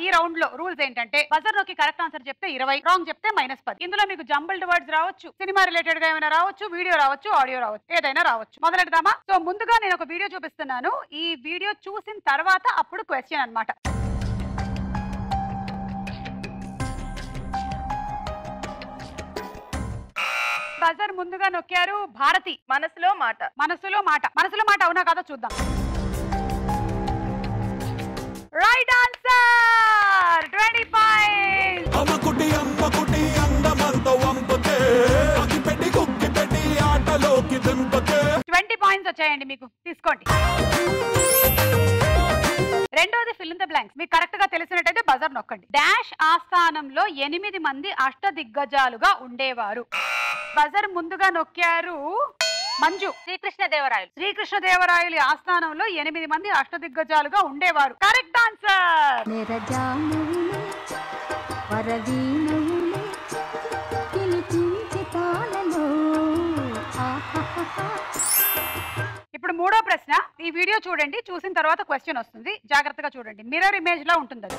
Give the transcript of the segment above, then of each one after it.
ఈ రౌండ్ లో రూల్స్ ఏంటంటే బజర్ నొక్కి కరెక్ట్ ఆన్సర్ చెప్తే 20, రాంగ్ చెప్తే -10. ఇందులో మీకు జంబుల్డ్ వర్డ్స్ రావచ్చు, సినిమా రిలేటెడ్ గా ఏమైనా రావచ్చు, వీడియో రావచ్చు, ఆడియో రావచ్చు, ఏదైనా రావచ్చు. మొదలెడదామా? సో ముందుగా నేను ఒక వీడియో చూపిస్తున్నాను. ఈ వీడియో చూసిన తర్వాత అప్పుడు క్వశ్చన్ అన్నమాట. బజర్ ముందుగా నొక్కారు భారతి. మనసులో మాట. మనసులో మాట. మనసులో మాట అవునా కాదో చూద్దాం. Right answer. 20 పాయింట్స్. 20 పాయింట్స్ వచ్చాయండి మీకు. తీసుకోండి. రెండోది ఫిల్ ఇన్ ద బ్లాంక్స్. మీకు కరెక్ట్ గా తెలిసినట్టయితే బజర్ నొక్కండి. డాష్ ఆస్థానంలో 8 మంది అష్టదిగ్గజాలుగా ఉండేవారు. బజర్ ముందుగా నొక్కారు మంజు. శ్రీకృష్ణదేవరాయలు. శ్రీకృష్ణదేవరాయలు ఆస్థానంలో 8 మంది అష్టదిగ్గజాలుగా ఉండేవారు. Correct answer. ఇప్పుడు మూడో ప్రశ్న. ఈ వీడియో చూడండి, చూసిన తర్వాత క్వశ్చన్ వస్తుంది. జాగ్రత్తగా చూడండి. మిర్రర్ ఇమేజ్ లా ఉంటుంది అది.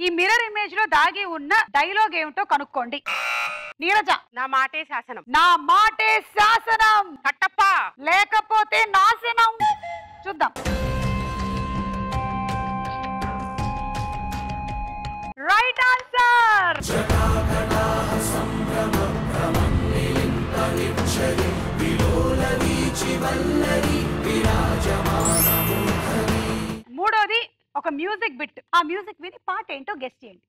ఈ మిర్రర్ ఇమేజ్ లో దాగి ఉన్న డైలాగ్ ఏమిటో కనుక్కోండి. నీరజ. నా మాటే శాసనం. నా మాటే శాసనం. కట్టప్ప. లేకపోతే నాశనం. చూద్దాం. Right answer. మూడోది ఒక మ్యూజిక్ బిట్. ఆ మ్యూజిక్ విని పాట ఏంటో గెస్ చేయండి.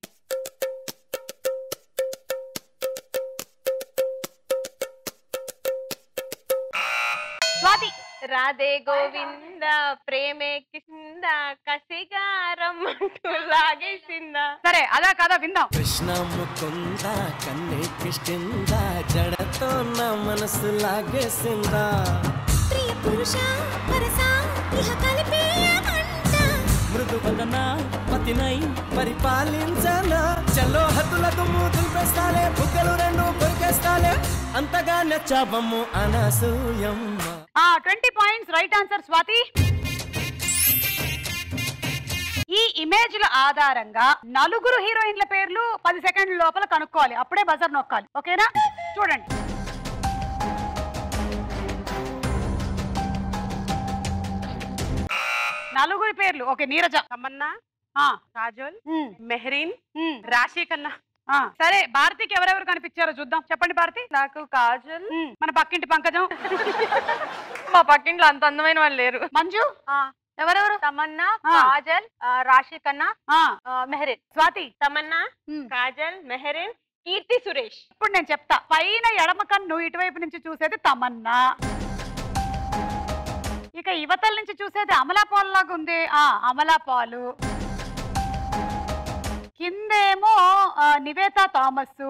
స్వాతి. రాధే గోవింద ప్రేమే కింద కసిగారం లాగేసిందా. సరే అలా కదా విందాం. కృష్ణ ముకుంద కన్నే కృష్ణ జడతో నా మనసు లాగేసిందా. ప్రియ పురుష వరస ఇహ కలిపేయమంట. మృదువదన పతినై పరిపాలించనా. చలో హద్దులకు మూతులు పెస్తాలే, బుగ్గలు రెండు కొరికేస్తాలే, అంతగా నచ్చాబమ్ము Anasuyamma. 20 points. Right answer Swathi. ఈ ఇమేజ్ల ఆధారంగా నలుగురు హీరోయిన్ల పేర్లు 10 సెకండ్ల లోపల కనుక్కోవాలి. అప్పుడే బజర్ నొక్కాలి. ఓకేనా? చూడండి. నలుగురి పేర్లు. ఓకే. నీరజ. తమన్నా. కాజోల్. మెహరీన్. రాశి ఖన్నా. సరే భారతికి ఎవరెవరు కనిపించారో చూద్దాం. చెప్పండి భారతి. నాకు కాజల్. మన పక్కింటి పంకజం. మా పక్కింట్లో అంత అందమైన వాళ్ళు లేరు. మంజు. ఎవరెవరు? తమన్నా, కాజల్, రాశి ఖన్నా, మెహరీన్. స్వాతి. తమన్నా, కాజల్, మెహరీన్, కీర్తి సురేష్. ఇప్పుడు నేను చెప్తా. పైన ఎడమ కన్ను ఇటువైపు నుంచి చూసేది తమన్నా. ఇక యువతల నుంచి చూసేది అమలాపాల్ లాగా ఉంది. అమలాపాలు. కిందేమో నివేతా థామస్,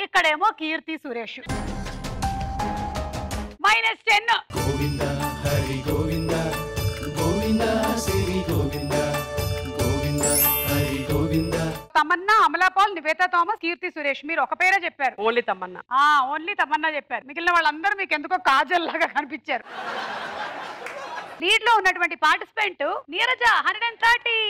ఇక్కడేమో కీర్తి సురేష్. -10. గోవింద హరి గోవింద గోవింద శ్రీ గోవింద గోవింద హరి గోవింద. తమన్నా, అమలాపాల్, నివేతా థామస్, కీర్తి సురేష్. మీరు ఒక పేరే చెప్పారు. ఓన్లీ తమన్నా. ఓన్లీ తమన్నా చెప్పారు. మిగిలిన వాళ్ళందరూ మీకు ఎందుకో కాజల్ లాగా కనిపించారు. లీడ్ లో ఉన్నటువంటి పార్టిసిపెంట్ నీరజ. 130.